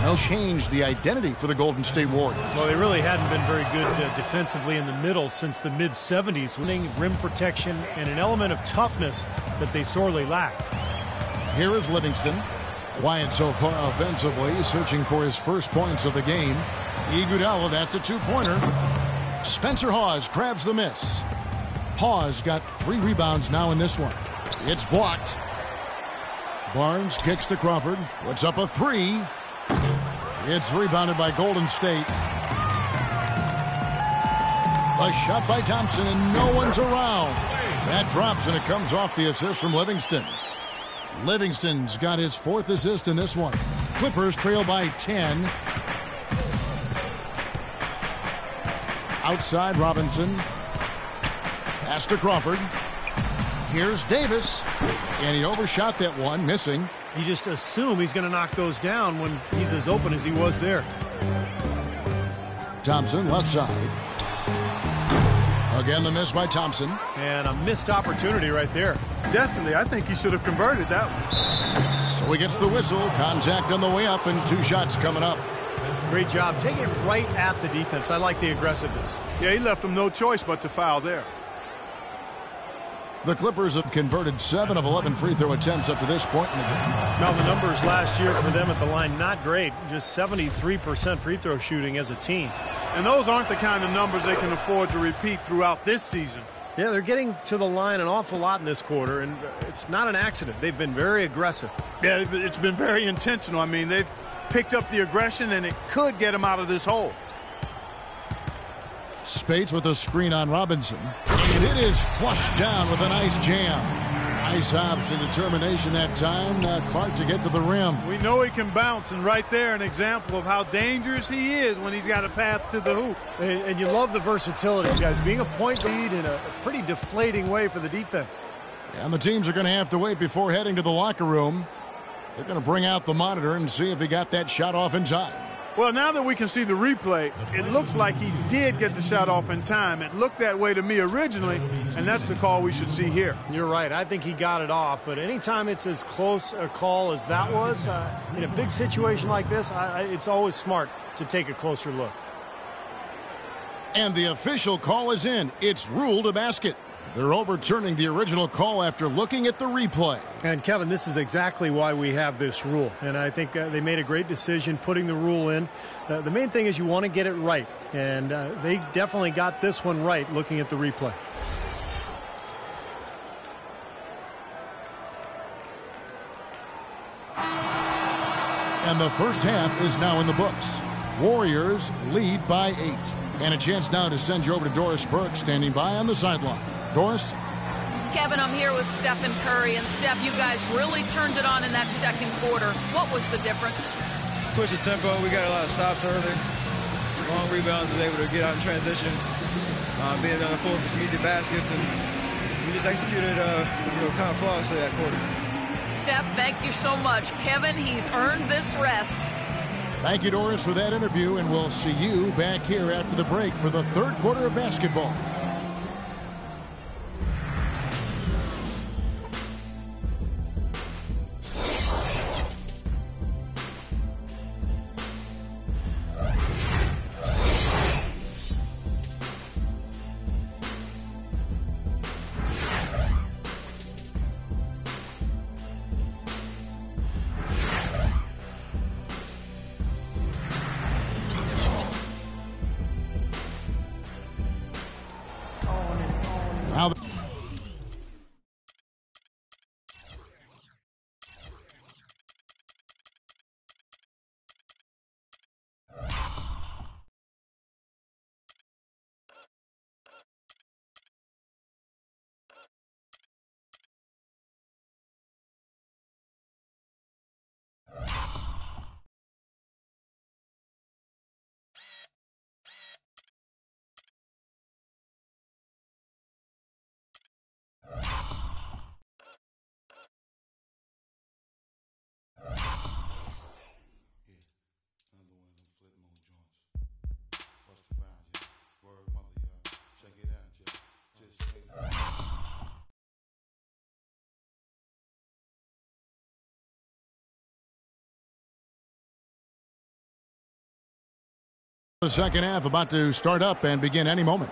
They'll change the identity for the Golden State Warriors. Well, they really hadn't been very good defensively in the middle since the mid-'70s, winning rim protection and an element of toughness that they sorely lacked. Here is Livingston. Quiet so far offensively, searching for his first points of the game. Iguodala, that's a two-pointer. Spencer Hawes grabs the miss. Hawes got 3 rebounds now in this one. It's blocked. Barnes kicks to Crawford, puts up a 3. It's rebounded by Golden State. A shot by Thompson, and no one's around. That drops, and it comes off the assist from Livingston. Livingston's got his 4th assist in this one. Clippers trail by 10. Outside, Robinson. Pass to Crawford. Here's Davis. And he overshot that one, missing. You just assume he's going to knock those down when he's as open as he was there. Thompson, left side. Again, the miss by Thompson. And a missed opportunity right there. Definitely, I think he should have converted that one. So he gets the whistle. Contact on the way up, and 2 shots coming up. Great job. Take it right at the defense. I like the aggressiveness. Yeah, he left him no choice but to foul there. The Clippers have converted 7 of 11 free throw attempts up to this point in the game. Now, the numbers last year for them at the line, not great. Just 73% free throw shooting as a team. And those aren't the kind of numbers they can afford to repeat throughout this season. Yeah, they're getting to the line an awful lot in this quarter, and it's not an accident. They've been very aggressive. Yeah, it's been very intentional. I mean, they've picked up the aggression, and it could get them out of this hole. Spates with a screen on Robinson. And it is flushed down with a nice jam. Nice hops and determination that time. Clark to get to the rim. We know he can bounce, and right there an example of how dangerous he is when he's got a path to the hoop. And you love the versatility, guys. Being a point lead in a pretty deflating way for the defense. And the teams are going to have to wait before heading to the locker room. They're going to bring out the monitor and see if he got that shot off in time. Well, now that we can see the replay, it looks like he did get the shot off in time. It looked that way to me originally, and that's the call we should see here. You're right. I think he got it off, but anytime it's as close a call as that was, in a big situation like this, it's always smart to take a closer look. And the official call is in. It's ruled a basket. They're overturning the original call after looking at the replay. And, Kevin, this is exactly why we have this rule. And I think they made a great decision putting the rule in. The main thing is you want to get it right. And they definitely got this one right looking at the replay. And the first half is now in the books. Warriors lead by 8. And a chance now to send you over to Doris Burke, standing by on the sideline. Doris? Kevin, I'm here with Steph and Curry. And, Steph, you guys really turned it on in that second quarter. What was the difference? Push the tempo. We got a lot of stops early. Long rebounds, was able to get out in transition. Being on the floor for some easy baskets. And we just executed kind of flawlessly that quarter. Steph, thank you so much. Kevin, he's earned this rest. Thank you, Doris, for that interview. And we'll see you back here after the break for the third quarter of basketball. The second half about to start up and begin any moment.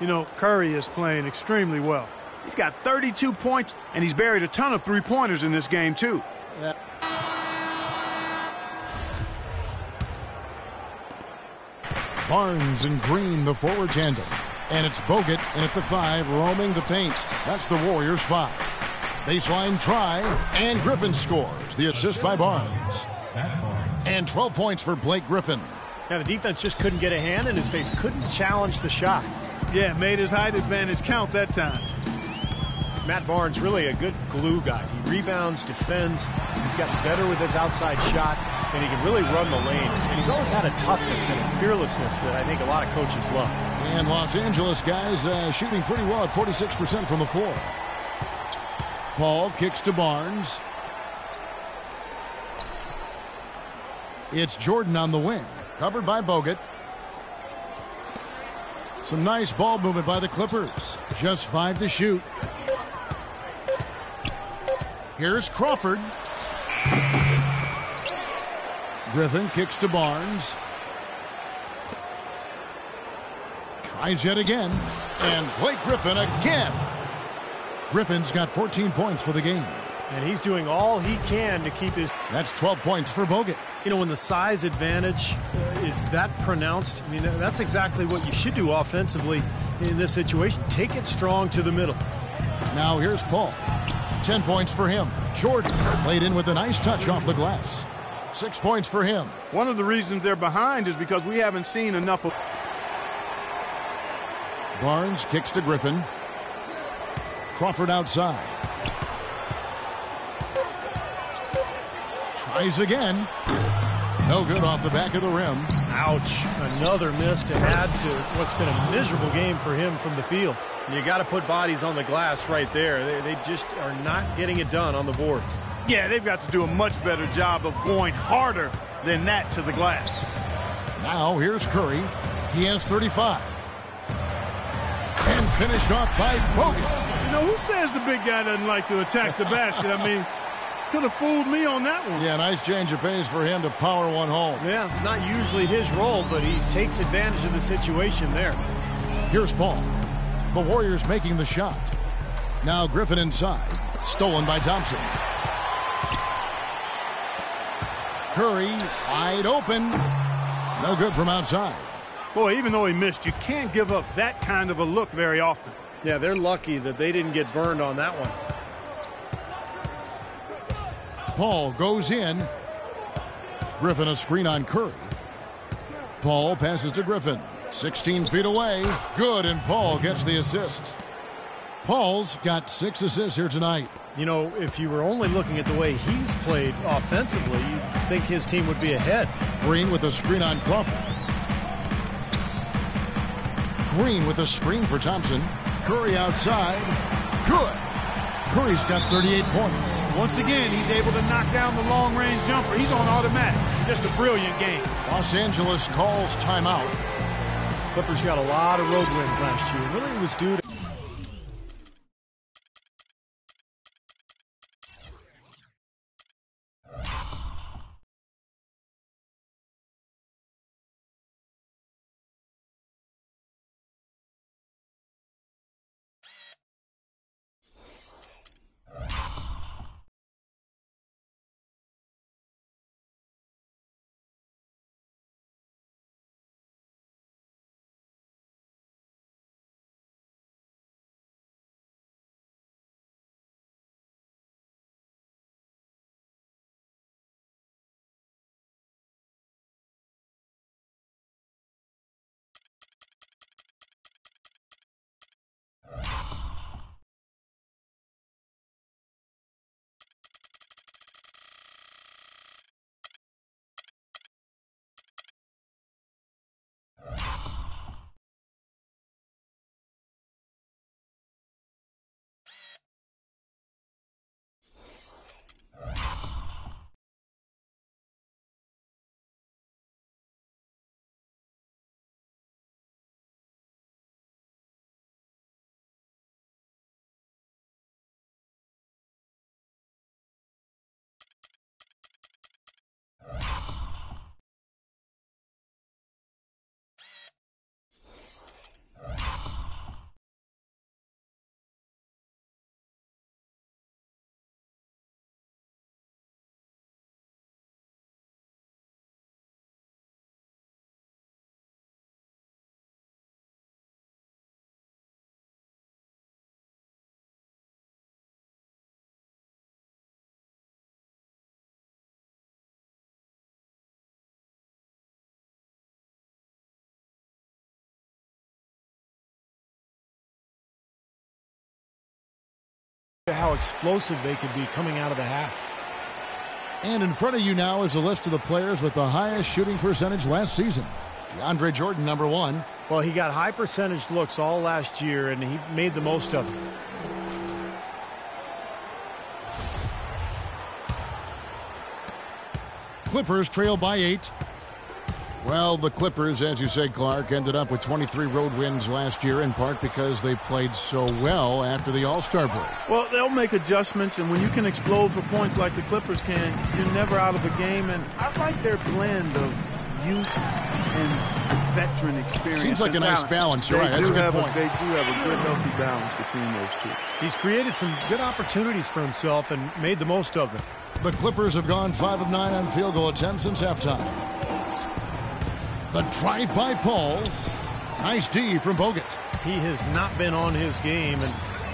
You know, Curry is playing extremely well. He's got 32 points, and he's buried a ton of three-pointers in this game, too. Yeah. Barnes and Green, the forward tandem. And it's Bogut in at the 5, roaming the paint. That's the Warriors' 5. Baseline try, and Griffin scores. The assist by Barnes. And 12 points for Blake Griffin. Yeah, the defense just couldn't get a hand in his face, couldn't challenge the shot. Yeah, made his height advantage count that time. Matt Barnes, really a good glue guy. He rebounds, defends. He's gotten better with his outside shot, and he can really run the lane. And he's always had a toughness and a fearlessness that I think a lot of coaches love. And Los Angeles guys shooting pretty well at 46% from the floor. Paul kicks to Barnes. It's Jordan on the wing, covered by Bogut. Some nice ball movement by the Clippers. Just 5 to shoot. Here's Crawford. Griffin kicks to Barnes. Tries yet again. And Blake Griffin again. Griffin's got 14 points for the game. And he's doing all he can to keep his... That's 12 points for Bogut. You know, when the size advantage is that pronounced, I mean, that's exactly what you should do offensively in this situation. Take it strong to the middle. Now here's Paul. 10 points for him. Jordan played in with a nice touch off the glass. 6 points for him. One of the reasons they're behind is because we haven't seen enough of... Barnes kicks to Griffin. Crawford outside. Tries again. No good off the back of the rim. Ouch. Another miss to add to what's been a miserable game for him from the field. You got to put bodies on the glass right there. They just are not getting it done on the boards. Yeah, they've got to do a much better job of going harder than that to the glass. Now here's Curry. He has 35. And finished off by Bogut. You know, who says the big guy doesn't like to attack the basket? I mean, could have fooled me on that one. Yeah, nice change of pace for him to power one home. Yeah, it's not usually his role, but he takes advantage of the situation there. Here's Paul. The Warriors making the shot. Now Griffin inside. Stolen by Thompson. Curry wide open. No good from outside. Boy, even though he missed, you can't give up that kind of a look very often. Yeah, they're lucky that they didn't get burned on that one. Paul goes in. Griffin a screen on Curry. Paul passes to Griffin. 16 feet away. Good, and Paul gets the assist. Paul's got 6 assists here tonight. You know, if you were only looking at the way he's played offensively, you'd think his team would be ahead. Green with a screen on Crawford. Green with a screen for Thompson. Curry outside. Good. Curry's got 38 points. Once again, he's able to knock down the long-range jumper. He's on automatic. Just a brilliant game. Los Angeles calls timeout. Clippers got a lot of road wins last year. Really, it was due to How explosive they could be coming out of the half. And in front of you now is a list of the players with the highest shooting percentage last season. DeAndre Jordan, number 1. Well, he got high percentage looks all last year, and he made the most of it. Clippers trail by 8. Well, the Clippers, as you said, Clark, ended up with 23 road wins last year, in part because they played so well after the All-Star break. Well, they'll make adjustments, and when you can explode for points like the Clippers can, you're never out of the game. And I like their blend of youth and veteran experience. Seems like a nice balance. You're right. That's a good point. They do have a good, healthy balance between those two. He's created some good opportunities for himself and made the most of them. The Clippers have gone 5 of 9 on field goal attempts since halftime. The drive by Paul. Nice D from Bogut. He has not been on his game, and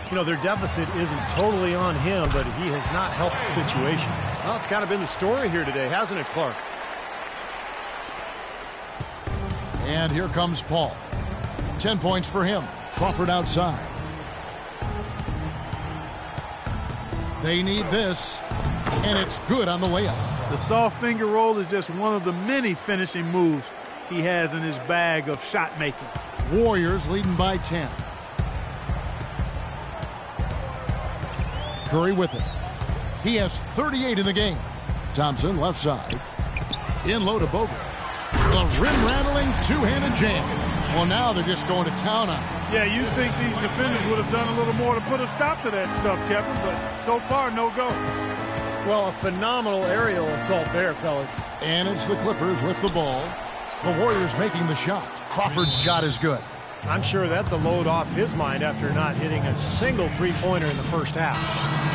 you know their deficit isn't totally on him, but he has not helped the situation. Well, it's kind of been the story here today, hasn't it, Clark? And here comes Paul. 10 points for him. Crawford outside. They need this, and it's good on the layup. The soft finger roll is just one of the many finishing moves he has in his bag of shot making. Warriors leading by 10. Curry with it. He has 38 in the game. Thompson left side. In low to Bogut. The rim-rattling two-handed jam. Well, now they're just going to town on it. Yeah, you'd think these defenders would have done a little more to put a stop to that stuff, Kevin, but so far, no go. Well, a phenomenal aerial assault there, fellas. And it's the Clippers with the ball. The Warriors making the shot. Crawford's shot is good. I'm sure that's a load off his mind after not hitting a single three-pointer in the first half.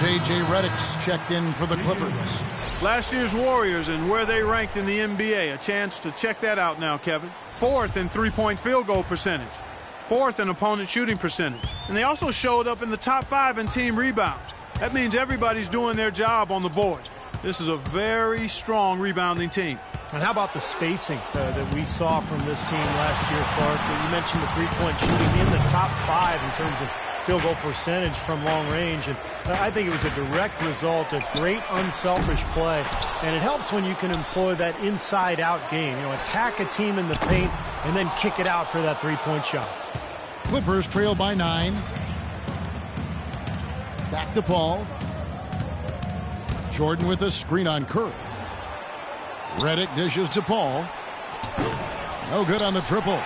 J.J. Redick's checked in for the Clippers. Last year's Warriors and where they ranked in the NBA. A chance to check that out now, Kevin. 4th in three-point field goal percentage. 4th in opponent shooting percentage. And they also showed up in the top 5 in team rebounds. That means everybody's doing their job on the boards. This is a very strong rebounding team. And how about the spacing that we saw from this team last year, Clark? You mentioned the three-point shooting in the top 5 in terms of field goal percentage from long range. And I think it was a direct result of great unselfish play. And it helps when you can employ that inside-out game. You know, attack a team in the paint and then kick it out for that three-point shot. Clippers trail by 9. Back to Paul. Jordan with a screen on Curry. Redick dishes to Paul. No good on the triple.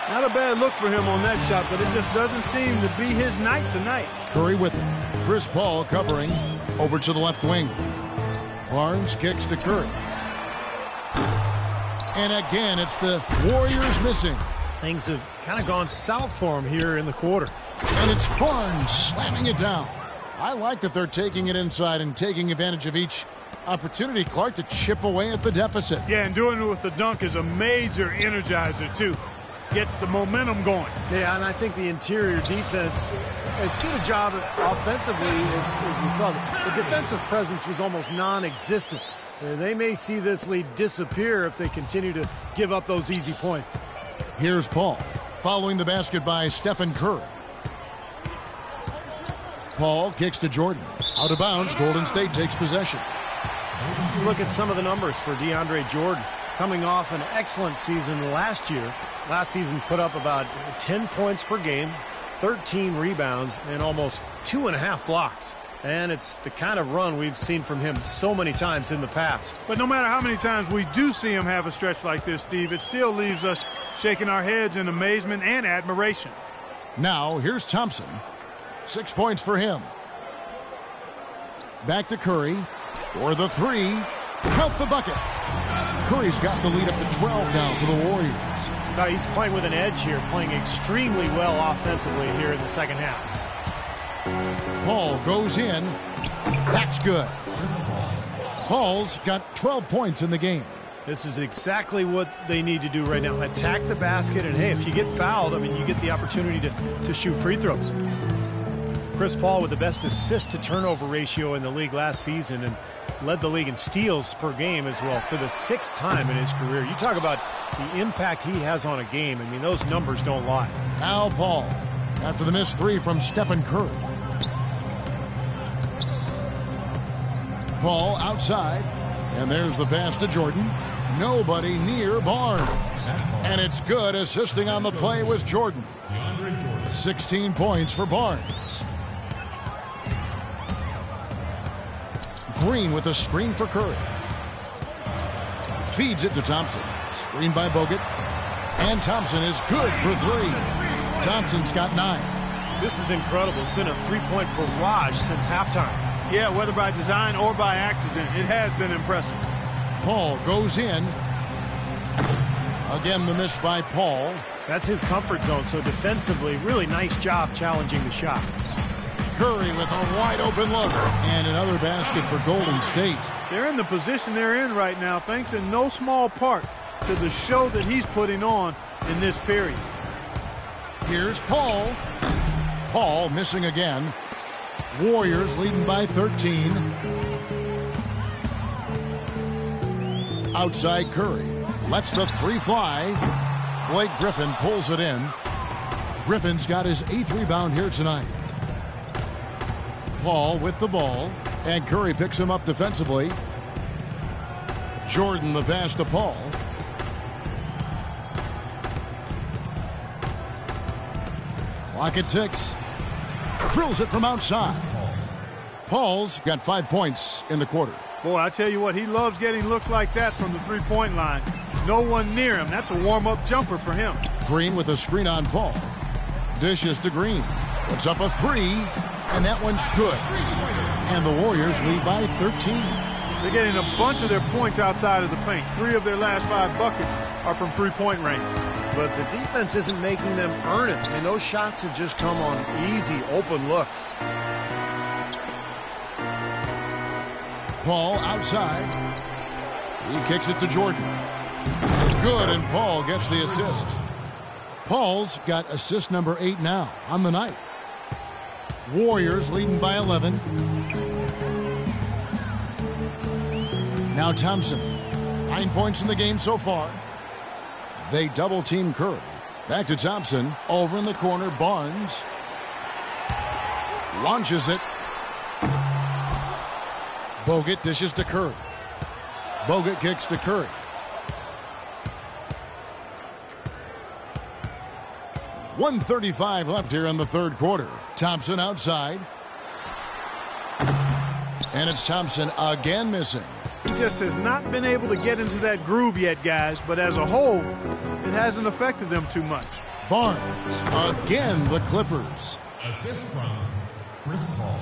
Not a bad look for him on that shot, but it just doesn't seem to be his night tonight. Curry with it. Chris Paul covering over to the left wing. Barnes kicks to Curry. And again, it's the Warriors missing. Things have kind of gone south for him here in the quarter. And it's Barnes slamming it down. I like that they're taking it inside and taking advantage of each opportunity, Clark, to chip away at the deficit. Yeah, and doing it with the dunk is a major energizer, too. Gets the momentum going. Yeah, and I think the interior defense as good a job offensively as we saw. The defensive presence was almost non-existent. They may see this lead disappear if they continue to give up those easy points. Here's Paul, following the basket by Stephen Curry. Paul kicks to Jordan. Out of bounds, Golden State takes possession. Look at some of the numbers for DeAndre Jordan. Coming off an excellent season last year. Last season put up about 10 points per game, 13 rebounds, and almost 2.5 blocks. And it's the kind of run we've seen from him so many times in the past. But no matter how many times we do see him have a stretch like this, Steve, it still leaves us shaking our heads in amazement and admiration. Now, here's Thompson. 6 points for him. Back to Curry for the 3. Count the bucket. Curry's got the lead up to 12 now for the Warriors. Now he's playing with an edge here, playing extremely well offensively here in the second half. Paul goes in. That's good. Paul's got 12 points in the game. This is exactly what they need to do right now. Attack the basket, and hey, if you get fouled, I mean, you get the opportunity to shoot free throws. Chris Paul with the best assist-to-turnover ratio in the league last season and led the league in steals per game as well for the 6th time in his career. You talk about the impact he has on a game. I mean, those numbers don't lie. Now Paul, after the missed 3 from Stephen Curry. Paul outside. And there's the pass to Jordan. Nobody near Barnes. And it's good. Assisting on the play was Jordan. 16 points for Barnes. Green with a screen for Curry. Feeds it to Thompson. Screen by Bogut. And Thompson is good for 3. Thompson's got 9. This is incredible. It's been a three-point barrage since halftime. Yeah, whether by design or by accident, it has been impressive. Paul goes in. Again, the miss by Paul. That's his comfort zone, so defensively, really nice job challenging the shot. Curry with a wide-open look. And another basket for Golden State. They're in the position they're in right now, thanks in no small part to the show that he's putting on in this period. Here's Paul. Paul missing again. Warriors leading by 13. Outside Curry. Lets the 3 fly. Blake Griffin pulls it in. Griffin's got his 8th rebound here tonight. Paul with the ball. And Curry picks him up defensively. Jordan the pass to Paul. Clock at 6. Drills it from outside. Paul's got 5 points in the quarter. Boy, I tell you what, he loves getting looks like that from the three-point line. No one near him. That's a warm-up jumper for him. Green with a screen on Paul. Dishes to Green. Puts up a 3, and that one's good. And the Warriors lead by 13. They're getting a bunch of their points outside of the paint. 3 of their last 5 buckets are from three-point range. But the defense isn't making them earn it. I mean, those shots have just come on easy, open looks. Paul outside. He kicks it to Jordan. Good, and Paul gets the assist. Paul's got assist number 8 now on the night. Warriors leading by 11. Now Thompson. 9 points in the game so far. They double-team Curry. Back to Thompson. Over in the corner, Barnes. Launches it. Bogut dishes to Curry. Bogut kicks to Curry. .135 left here in the third quarter. Thompson outside. And it's Thompson again missing. He just has not been able to get into that groove yet, guys. But as a whole, it hasn't affected them too much. Barnes. Again, the Clippers. Assist from Chris Paul.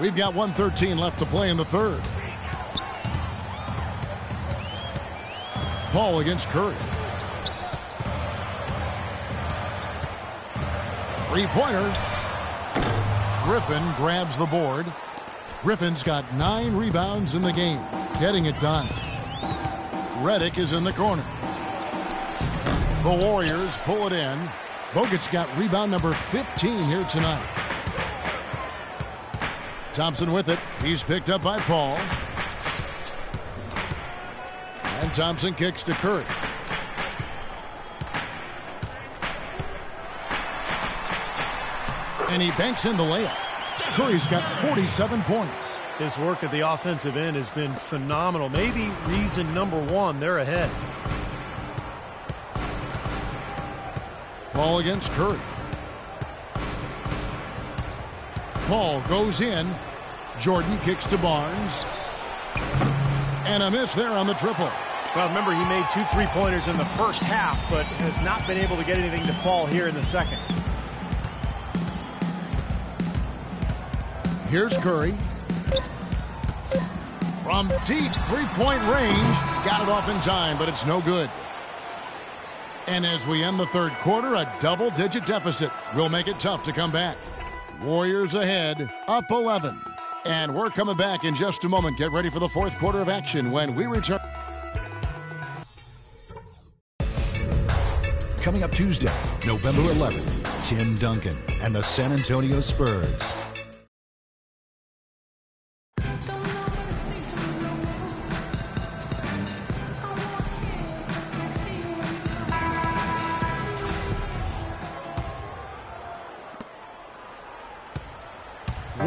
We've got 1:13 left to play in the third. Paul against Curry. Three-pointer. Griffin grabs the board. Griffin's got 9 rebounds in the game. Getting it done. Redick is in the corner. The Warriors pull it in. Bogut's got rebound number 15 here tonight. Thompson with it. He's picked up by Paul. And Thompson kicks to Curry. And he banks in the layup. Curry's got 47 points. His work at the offensive end has been phenomenal. Maybe reason number 1, they're ahead. Paul against Curry. Paul goes in. Jordan kicks to Barnes. And a miss there on the triple. Well, remember, he made 2 3-pointers in the first half, but has not been able to get anything to fall here in the second. Here's Curry. From deep three-point range. Got it off in time, but it's no good. And as we end the third quarter, a double-digit deficit will make it tough to come back. Warriors ahead, up 11. And we're coming back in just a moment. Get ready for the fourth quarter of action when we return. Coming up Tuesday, November 11th, Tim Duncan and the San Antonio Spurs.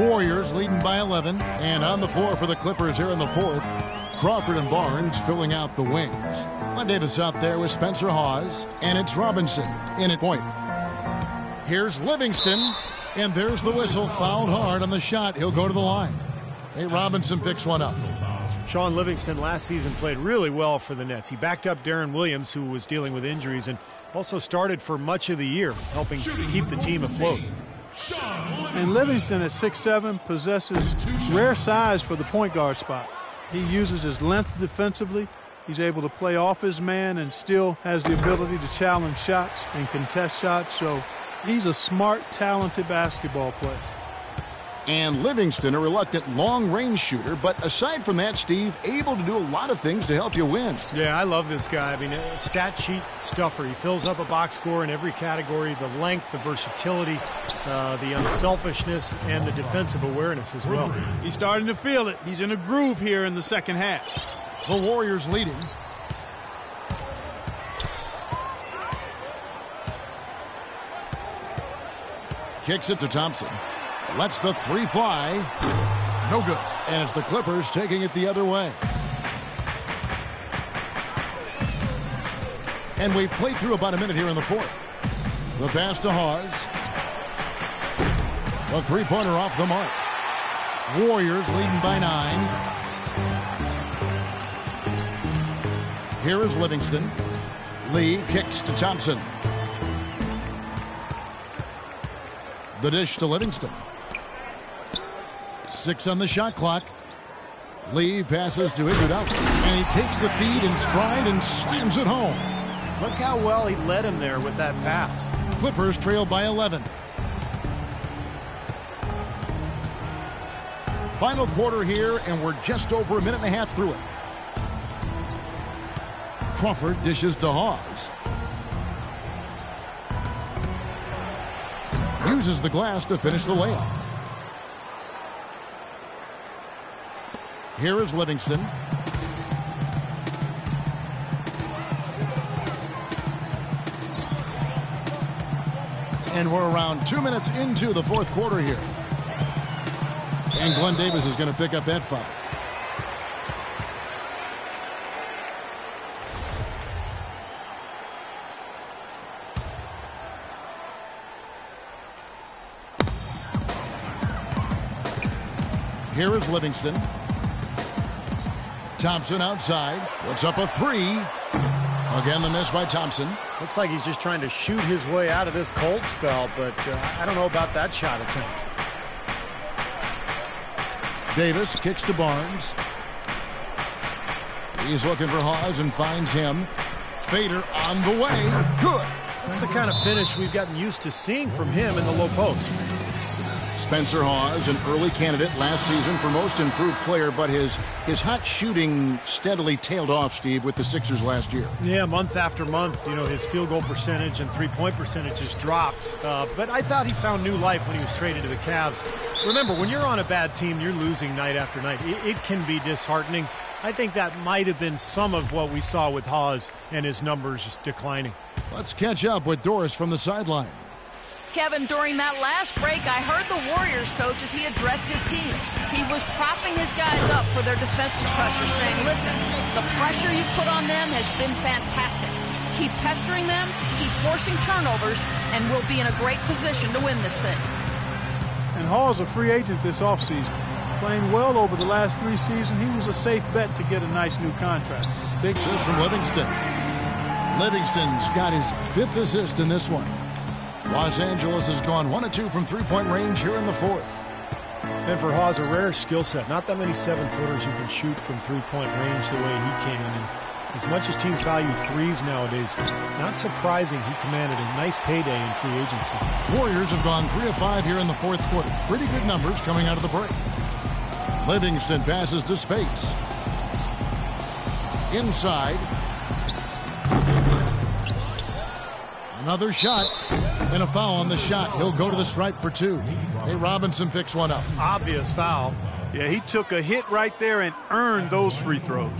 Warriors leading by 11. And on the floor for the Clippers here in the fourth, Crawford and Barnes filling out the wings. Glenn Davis out there with Spencer Hawes, and it's Robinson in at point. Here's Livingston, and there's the whistle. Fouled hard on the shot. He'll go to the line. Nate Robinson picks one up. Sean Livingston last season played really well for the Nets. He backed up Darren Williams, who was dealing with injuries, and also started for much of the year, helping keep the team afloat. And Livingston at 6'7" possesses rare size for the point guard spot. He uses his length defensively. He's able to play off his man and still has the ability to challenge shots and contest shots. So he's a smart, talented basketball player. And Livingston, a reluctant long-range shooter, but aside from that, Steve, able to do a lot of things to help you win. Yeah, I love this guy. I mean, a stat sheet stuffer. He fills up a box score in every category, the length, the versatility, the unselfishness, and the defensive awareness as well. He's starting to feel it. He's in a groove here in the second half. The Warriors leading. Kicks it to Thompson. Lets the three fly. No good. And it's the Clippers taking it the other way. And we've played through about a minute here in the fourth. The pass to Hawes. The three-pointer off the mark. Warriors leading by 9. Here is Livingston. Lee kicks to Thompson. The dish to Livingston. 6 on the shot clock. Lee passes to Iguodala, and he takes the feed in stride and slams it home. Look how well he led him there with that pass. Clippers trail by 11. Final quarter here, and we're just over a minute and a half through it. Crawford dishes to Hawes. Uses the glass to finish the layup. Here is Livingston. And we're around 2 minutes into the fourth quarter here. And Glenn Davis is going to pick up that foul. Here is Livingston. Thompson outside. Puts up a three. Again, the miss by Thompson. Looks like he's just trying to shoot his way out of this cold spell, but I don't know about that shot attempt. Davis kicks to Barnes. He's looking for Hawes and finds him. Fader on the way. Good. That's the kind of finish we've gotten used to seeing from him in the low post. Spencer Hawes, an early candidate last season for most improved player, but his hot shooting steadily tailed off, Steve, with the Sixers last year. Yeah, month after month, you know, his field goal percentage and three-point percentage has dropped. But I thought he found new life when he was traded to the Cavs. Remember, when you're on a bad team, you're losing night after night. It can be disheartening. I think that might have been some of what we saw with Hawes and his numbers declining. Let's catch up with Doris from the sideline. Kevin, during that last break, I heard the Warriors coach as he addressed his team. He was propping his guys up for their defensive pressure, saying, listen, the pressure you put on them has been fantastic. Keep pestering them, keep forcing turnovers, and we'll be in a great position to win this thing. And Hall's a free agent this offseason. Playing well over the last 3 seasons, he was a safe bet to get a nice new contract. Big assist from Livingston. Livingston's got his 5th assist in this one. Los Angeles has gone 1 of 2 from three-point range here in the fourth. And for Hawes, a rare skill set. Not that many 7-footers who can shoot from three-point range the way he can. And as much as teams value threes nowadays, not surprising he commanded a nice payday in free agency. Warriors have gone 3 of 5 here in the fourth quarter. Pretty good numbers coming out of the break. Livingston passes to Spates. Inside. Another shot. And a foul on the shot. He'll go to the stripe for 2. Hey, Robinson picks one up. Obvious foul. Yeah, he took a hit right there and earned those free throws.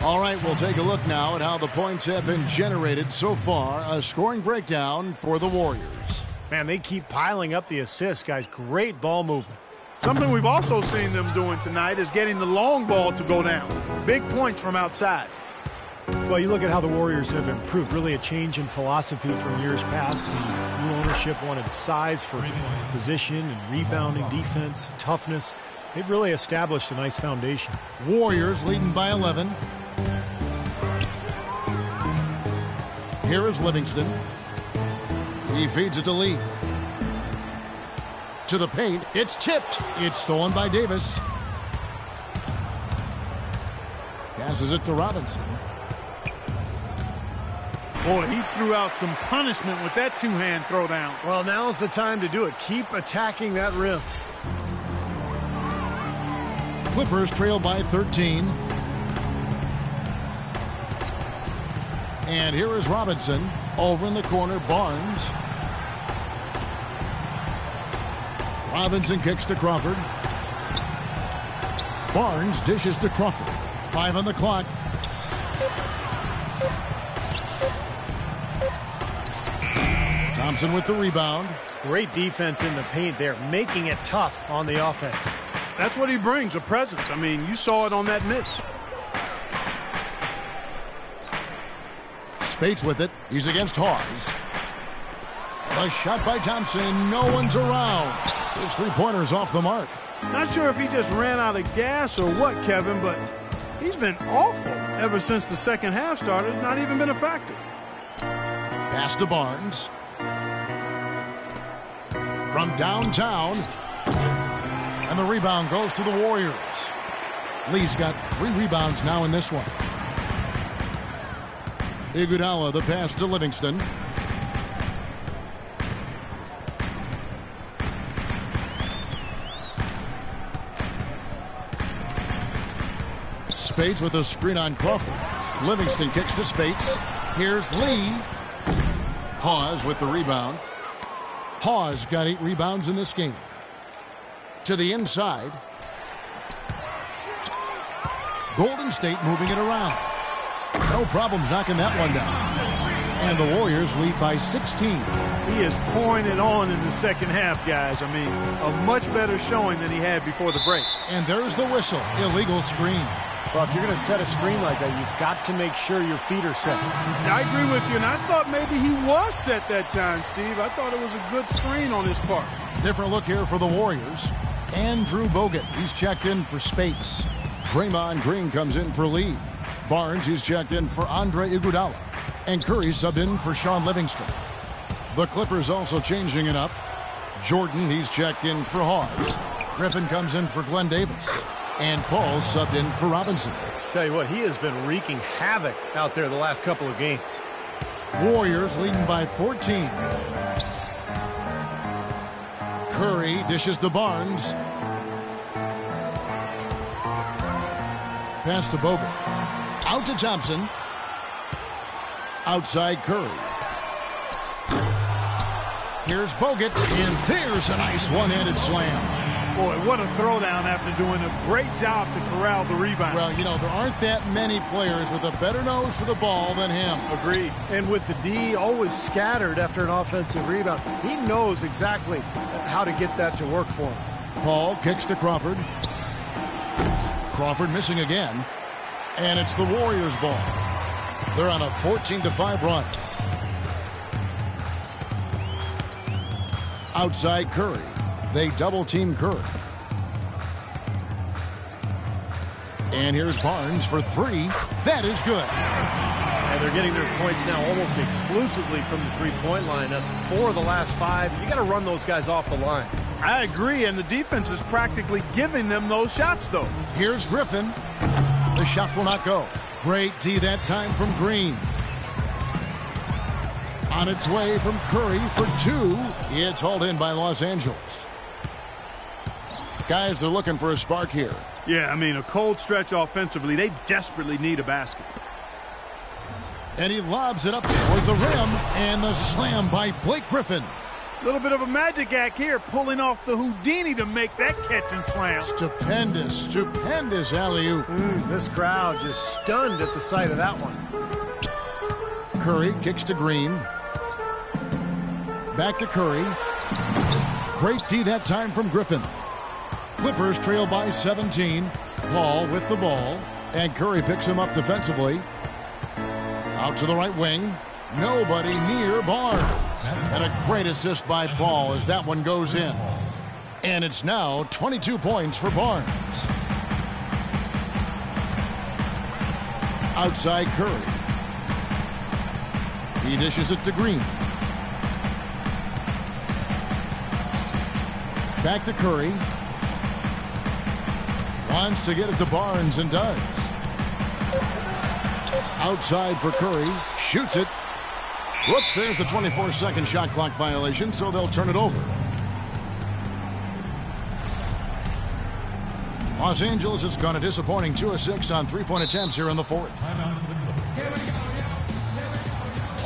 All right, we'll take a look now at how the points have been generated so far. A scoring breakdown for the Warriors. Man, they keep piling up the assists, guys. Great ball movement. Something we've also seen them doing tonight is getting the long ball to go down. Big points from outside. Well, you look at how the Warriors have improved. Really a change in philosophy from years past. The new ownership wanted size for position and rebounding, defense, toughness. They've really established a nice foundation. Warriors leading by 11. Here is Livingston. He feeds it to Lee. To the paint. It's tipped. It's stolen by Davis. Passes it to Robinson. Boy, he threw out some punishment with that two-hand throwdown. Well, now's the time to do it. Keep attacking that rim. Clippers trail by 13. And here is Robinson. Over in the corner, Barnes. Robinson kicks to Crawford. Barnes dishes to Crawford. 5 on the clock. Thompson with the rebound. Great defense in the paint there, making it tough on the offense. That's what he brings, a presence. I mean, you saw it on that miss. Spates with it. He's against Hawes. A shot by Thompson. No one's around. His three-pointer's off the mark. Not sure if he just ran out of gas or what, Kevin, but he's been awful ever since the second half started. Not even been a factor. Pass to Barnes. From downtown. And the rebound goes to the Warriors. Lee's got 3 rebounds now in this one. Iguodala, the pass to Livingston. Spates with a screen on Crawford. Livingston kicks to Spates. Here's Lee. Hawes with the rebound. Hawes got 8 rebounds in this game. To the inside. Golden State moving it around. No problems knocking that one down. And the Warriors lead by 16. He is pouring it on in the second half, guys. I mean, a much better showing than he had before the break. And there's the whistle. Illegal screen. Well, if you're going to set a screen like that, you've got to make sure your feet are set. I agree with you, and I thought maybe he was set that time, Steve. I thought it was a good screen on his part. Different look here for the Warriors. Andrew Bogut, he's checked in for Spates. Draymond Green comes in for Lee. Barnes, he's checked in for Andre Iguodala. And Curry subbed in for Sean Livingston. The Clippers also changing it up. Jordan, he's checked in for Hawes. Griffin comes in for Glenn Davis. And Paul subbed in for Robinson. Tell you what, he has been wreaking havoc out there the last couple of games. Warriors leading by 14. Curry dishes to Barnes. Pass to Bogut. Out to Thompson. Outside Curry. Here's Bogut, and there's a nice one-handed slam. Boy, what a throwdown after doing a great job to corral the rebound. Well, you know, there aren't that many players with a better nose for the ball than him. Agreed. And with the D always scattered after an offensive rebound, he knows exactly how to get that to work for him. Paul kicks to Crawford. Crawford missing again. And it's the Warriors' ball. They're on a 14-5 run. Outside Curry. They double-team Curry. And here's Barnes for 3. That is good. And they're getting their points now almost exclusively from the three-point line. That's 4 of the last 5. You got to run those guys off the line. I agree, and the defense is practically giving them those shots, though. Here's Griffin. The shot will not go. Great D that time from Green. On its way from Curry for 2. It's hauled in by Los Angeles. Guys, they're looking for a spark here. Yeah, I mean, a cold stretch offensively. They desperately need a basket. And he lobs it up toward the rim, and the slam by Blake Griffin. A little bit of a magic act here, pulling off the Houdini to make that catch and slam. Stupendous alley-oop. This crowd just stunned at the sight of that one. Curry kicks to Green. Back to Curry. Great D that time from Griffin. Clippers trail by 17. Paul with the ball. And Curry picks him up defensively. Out to the right wing. Nobody near Barnes. And a great assist by Paul as that one goes in. And it's now 22 points for Barnes. Outside Curry. He dishes it to Green. Back to Curry. Wants to get it to Barnes and does. Outside for Curry. Shoots it. Whoops, there's the 24-second shot clock violation, so they'll turn it over. Los Angeles has gone a disappointing 2 of 6 on three-point attempts here in the fourth.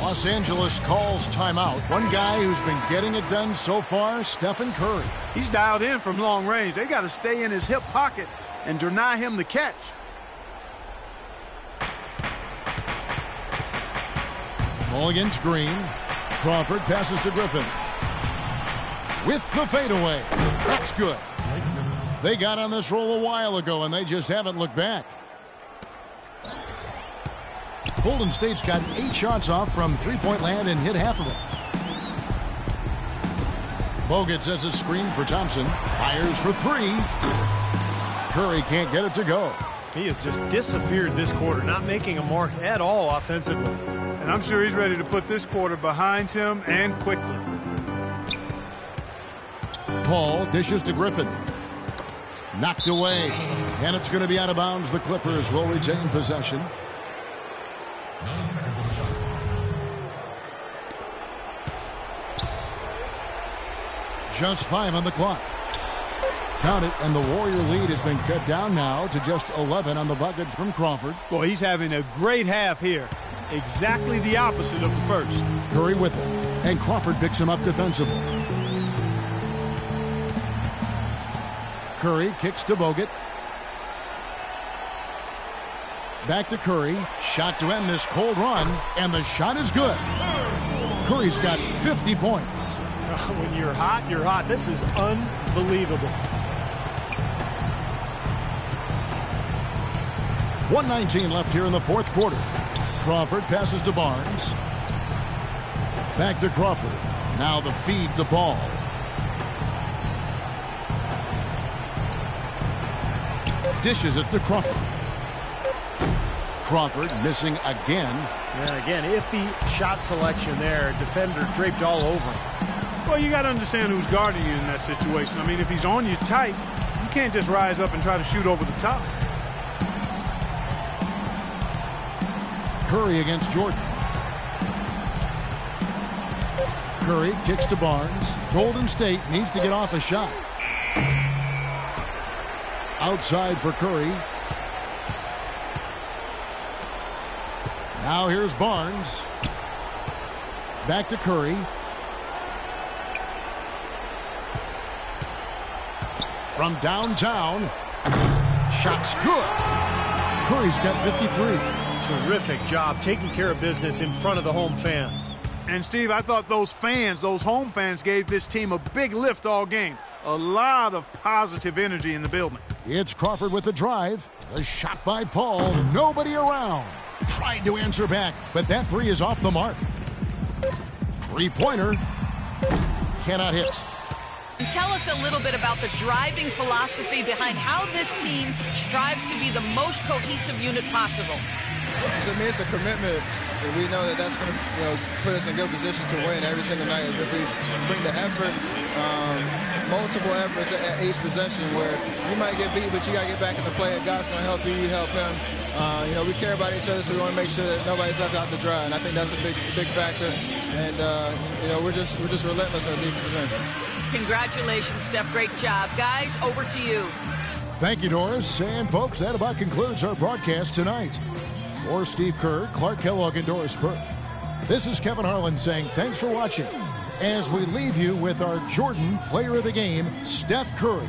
Los Angeles calls timeout. One guy who's been getting it done so far, Stephen Curry. He's dialed in from long range. They got to stay in his hip pocket and deny him the catch. Ball against Green. Crawford passes to Griffin. With the fadeaway. That's good. They got on this roll a while ago, and they just haven't looked back. Golden State's got 8 shots off from three-point land and hit half of them. Bogut sets a screen for Thompson. Fires for 3. Curry can't get it to go. He has just disappeared this quarter, not making a mark at all offensively. And I'm sure he's ready to put this quarter behind him and quickly. Paul dishes to Griffin. Knocked away. And it's going to be out of bounds. The Clippers will retain possession. Just 5 on the clock. Count it, and the Warrior lead has been cut down now to just 11 on the bucket from Crawford. Boy, he's having a great half here. Exactly the opposite of the first. Curry with it, and Crawford picks him up defensively. Curry kicks to Bogut. Back to Curry. Shot to end this cold run, and the shot is good. Curry's got 50 points. When you're hot, you're hot. This is unbelievable. 1:19 left here in the fourth quarter. Crawford passes to Barnes. Back to Crawford. Now the feed to Paul. Dishes it to Crawford. Crawford missing again. Yeah, again, iffy shot selection there. Defender draped all over him. Well, you got to understand who's guarding you in that situation. I mean, if he's on you tight, you can't just rise up and try to shoot over the top. Curry against Jordan. Curry kicks to Barnes. Golden State needs to get off a shot. Outside for Curry. Now here's Barnes. Back to Curry. From downtown. Shot's good. Curry's got 53. Terrific job taking care of business in front of the home fans. And, Steve, I thought those home fans, gave this team a big lift all game. A lot of positive energy in the building. It's Crawford with the drive. A shot by Paul. Nobody around. Tried to answer back, but that 3 is off the mark. Three-pointer. Cannot hit. Tell us a little bit about the driving philosophy behind how this team strives to be the most cohesive unit possible. To me, it's a commitment. And we know that that's going to put us in good position to win every single night. As if we bring the effort, multiple efforts at each possession where you might get beat, but you got to get back in the play. If God's going to help you, you help him. We care about each other, so we want to make sure that nobody's left out to dry. And I think that's a big factor. And, we're just relentless on defensive end. Congratulations, Steph. Great job. Guys, over to you. Thank you, Doris. And, folks, that about concludes our broadcast tonight. For Steve Kerr, Clark Kellogg, and Doris Burke, this is Kevin Harlan saying thanks for watching as we leave you with our Jordan Player of the Game, Steph Curry.